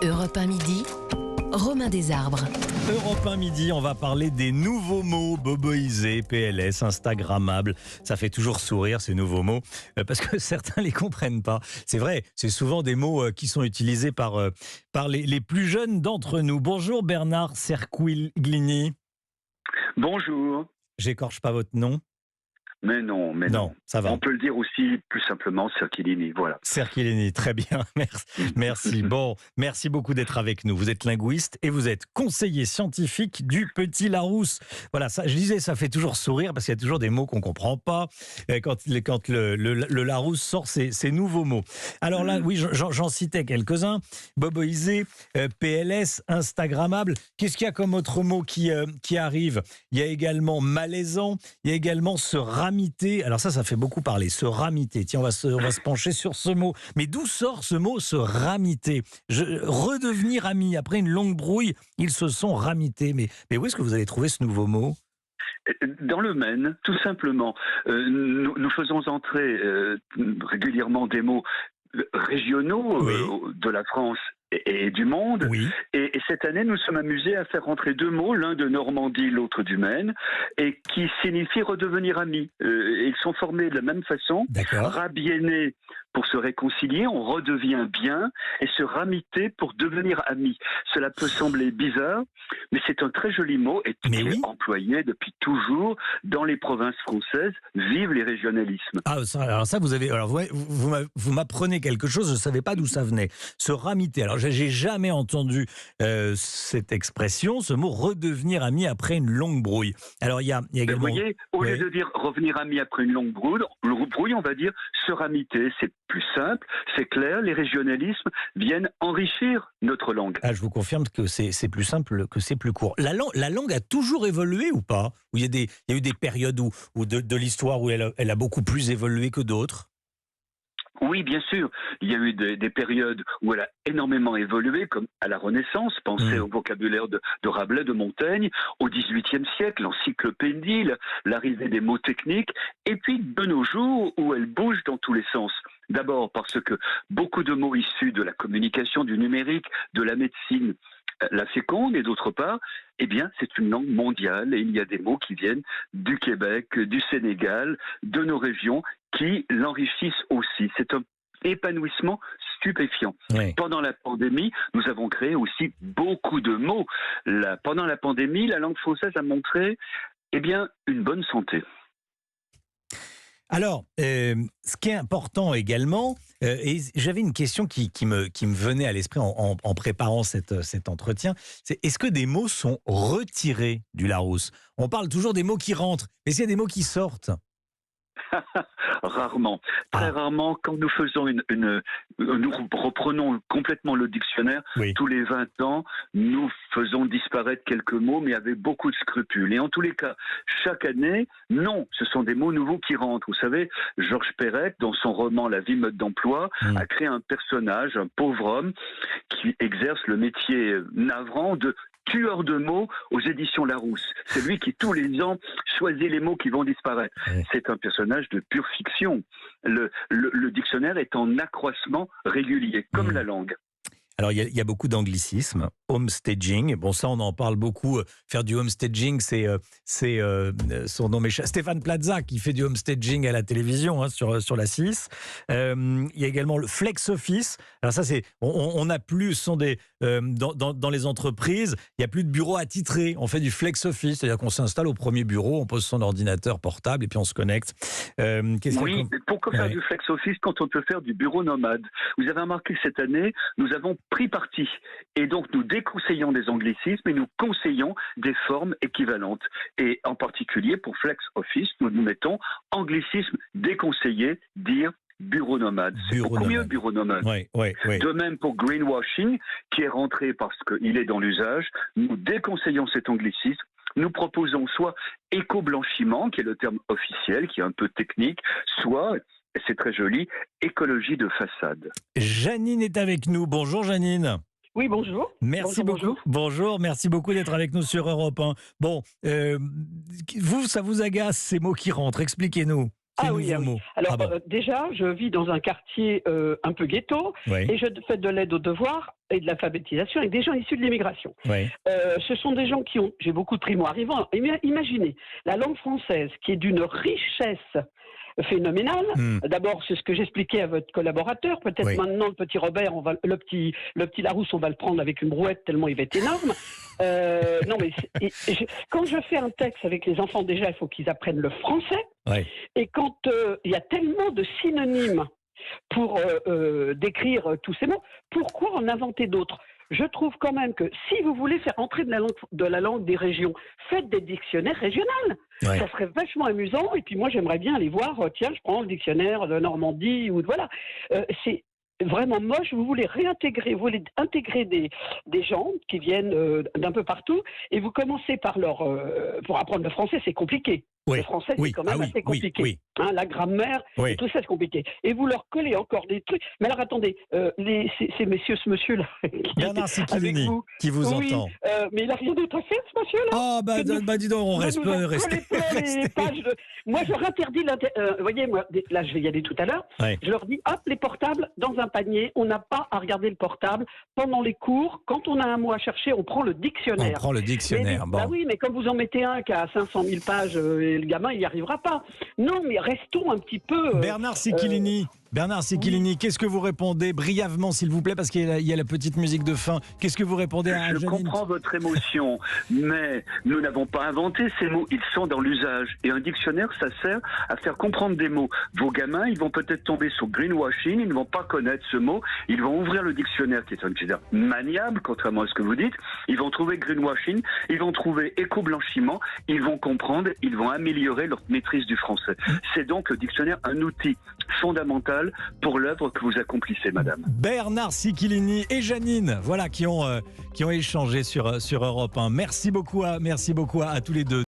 Europe 1 midi, Romain Desarbres. Europe 1 midi, on va parler des nouveaux mots boboisés, PLS, Instagrammables. Ça fait toujours sourire ces nouveaux mots parce que certains les comprennent pas. C'est vrai, c'est souvent des mots qui sont utilisés par les plus jeunes d'entre nous. Bonjour Bernard Cerquiglini. Bonjour. J'écorche pas votre nom? Mais non. Non, ça va. On peut le dire aussi plus simplement Cerquiglini, voilà. Cerquiglini, très bien, merci. Bon, merci beaucoup d'être avec nous. Vous êtes linguiste et vous êtes conseiller scientifique du Petit Larousse. Voilà, ça, je disais, ça fait toujours sourire parce qu'il y a toujours des mots qu'on comprend pas quand le Larousse sort ces nouveaux mots. Alors là, oui, j'en citais quelques-uns. Boboisé, PLS, Instagrammable. Qu'est-ce qu'il y a comme autre mot qui arrive? Il y a également malaisant, il y a également se ramiter. Alors ça fait beaucoup parler, se ramiter. Tiens, on va se pencher sur ce mot. Mais d'où sort ce mot, se ramiter? Redevenir amis. Après une longue brouille, ils se sont ramités. Mais où est-ce que vous avez trouvé ce nouveau mot? Dans le Maine, tout simplement. Nous faisons entrer régulièrement des mots régionaux de la France et du monde. Oui. Et cette année, nous sommes amusés à faire rentrer deux mots, l'un de Normandie, l'autre du Maine, et qui signifient redevenir amis. Ils sont formés de la même façon. D'accord. Rabienner pour se réconcilier, on redevient bien, et se ramiter pour devenir amis. Cela peut sembler bizarre, mais c'est un très joli mot et qui est employé depuis toujours dans les provinces françaises. Vive les régionalismes. Ah, ça vous m'apprenez quelque chose, je ne savais pas d'où ça venait. Se ramiter. Alors, j'ai jamais entendu cette expression, ce mot redevenir ami après une longue brouille. Alors, il y a également. Vous voyez, au lieu de dire revenir ami après une longue brouille, on va dire se ramiter. C'est plus simple, c'est clair. Les régionalismes viennent enrichir notre langue. Ah, je vous confirme que c'est plus simple, que c'est plus court. La langue a toujours évolué ou pas? Où il y a eu des périodes où de l'histoire où elle a beaucoup plus évolué que d'autres? Oui, bien sûr. Il y a eu des périodes où elle a énormément évolué, comme à la Renaissance. Pensez au vocabulaire de Rabelais, de Montaigne, au XVIIIe siècle, l'encyclopédie, l'arrivée des mots techniques, et puis de nos jours où elle bouge dans tous les sens. D'abord parce que beaucoup de mots issus de la communication, du numérique, de la médecine, la féconde, et d'autre part, eh bien, c'est une langue mondiale et il y a des mots qui viennent du Québec, du Sénégal, de nos régions, qui l'enrichissent aussi. C'est un épanouissement stupéfiant. Oui. Pendant la pandémie, nous avons créé aussi beaucoup de mots. Pendant la pandémie, la langue française a montré, eh bien, une bonne santé. Alors, ce qui est important également, et j'avais une question qui me venait à l'esprit en préparant cet entretien, c'est est-ce que des mots sont retirés du Larousse? On parle toujours des mots qui rentrent, mais s'il y a des mots qui sortent? Rarement. Très rarement, quand nous faisons nous reprenons complètement le dictionnaire, tous les 20 ans, nous faisons disparaître quelques mots, mais avec beaucoup de scrupules. Et en tous les cas, chaque année, non, ce sont des mots nouveaux qui rentrent. Vous savez, Georges Perec, dans son roman La vie mode d'emploi, a créé un personnage, un pauvre homme, qui exerce le métier navrant de tueur de mots aux éditions Larousse. C'est lui qui, tous les ans, choisit les mots qui vont disparaître. C'est un personnage de pure fiction. Le dictionnaire est en accroissement régulier, comme la langue. Alors, il y a beaucoup d'anglicismes. Homestaging, bon, ça, on en parle beaucoup. Faire du homestaging, c'est son nom m'échappe. Stéphane Plaza qui fait du homestaging à la télévision, sur la 6. Il y a également le flex office. Alors ça, on n'a plus, ce sont dans les entreprises, il n'y a plus de bureau attitré. On fait du flex office, c'est-à-dire qu'on s'installe au premier bureau, on pose son ordinateur portable et puis on se connecte. Pourquoi faire du flex office quand on peut faire du bureau nomade? Vous avez remarqué que cette année, nous avons pris parti. Et donc, nous déconseillons des anglicismes et nous conseillons des formes équivalentes. Et en particulier, pour Flex Office, nous mettons anglicisme déconseillé, dire bureau nomade. C'est beaucoup mieux, bureau nomade. De même pour greenwashing, qui est rentré parce qu'il est dans l'usage, nous déconseillons cet anglicisme. Nous proposons soit éco-blanchiment, qui est le terme officiel, qui est un peu technique, soit, et c'est très joli, écologie de façade. Janine est avec nous. Bonjour Janine. Oui, bonjour. Merci beaucoup. Bonjour, merci beaucoup d'être avec nous sur Europe 1. Bon, ça vous agace ces mots qui rentrent, expliquez-nous. nouveaux mots. Alors, Ah bon. déjà, je vis dans un quartier un peu ghetto Oui, et je fais de l'aide aux devoirs et de l'alphabétisation avec des gens issus de l'immigration. oui, Ce sont des gens qui ont, j'ai beaucoup de primo-arrivants. Imaginez, la langue française qui est d'une richesse phénoménale. D'abord, c'est ce que j'expliquais à votre collaborateur. Peut-être Oui. maintenant, le petit Robert, le petit Larousse, on va le prendre avec une brouette tellement il va être énorme. Non, mais quand je fais un texte avec les enfants, déjà, il faut qu'ils apprennent le français. oui. Et quand il y a tellement de synonymes pour décrire tous ces mots, pourquoi en inventer d'autres ? Je trouve quand même que si vous voulez faire entrer de la langue des régions, faites des dictionnaires régionaux. Ouais. Ça serait vachement amusant. Et puis moi, j'aimerais bien aller voir, tiens, je prends le dictionnaire de Normandie ou de voilà. C'est vraiment moche. Vous voulez réintégrer, vous voulez intégrer des gens qui viennent d'un peu partout et vous commencez par pour apprendre le français, c'est compliqué. Oui. Le français, Oui. c'est quand même Ah oui, assez compliqué. oui, Hein, la grammaire, oui. tout ça, c'est compliqué. Et vous leur collez encore des trucs. Mais alors, attendez, ce monsieur-là, qui Bernard était avec Sicchilini, vous, qui vous oui, entend. mais il n'a rien d'autre à faire, ce monsieur-là. Ah, dis donc, on reste Vous nous en restez. collez plein les pages de- Moi, je interdis vous voyez, moi, là, je vais y aller tout à l'heure. Ouais. Je leur dis, hop, les portables dans un panier. On n'a pas à regarder le portable pendant les cours. Quand on a un mot à chercher, on prend le On dictionnaire. prend le dictionnaire. Bah Bon. oui, mais quand vous en mettez un qui a 500 000 pages, et le gamin, il n'y arrivera pas. Non, mais restons un petit peu... Bernard Sicchilini, qu'est-ce que vous répondez brièvement, s'il vous plaît, parce qu'il y a la petite musique de fin. Qu'est-ce que vous répondez à Je Janine? comprends votre émotion, mais nous n'avons pas inventé ces mots, ils sont dans l'usage. Et un dictionnaire, ça sert à faire comprendre des mots. Vos gamins, ils vont peut-être tomber sur greenwashing, ils ne vont pas connaître ce mot, ils vont ouvrir le dictionnaire, qui est un dictionnaire maniable, contrairement à ce que vous dites, ils vont trouver greenwashing, ils vont trouver éco-blanchiment, ils vont comprendre, ils vont améliorer leur maîtrise du français. C'est donc le dictionnaire un outil fondamental pour l'œuvre que vous accomplissez, madame. Bernard Sicchilini et Janine, voilà, qui ont échangé sur Europe 1. Merci beaucoup à tous les deux.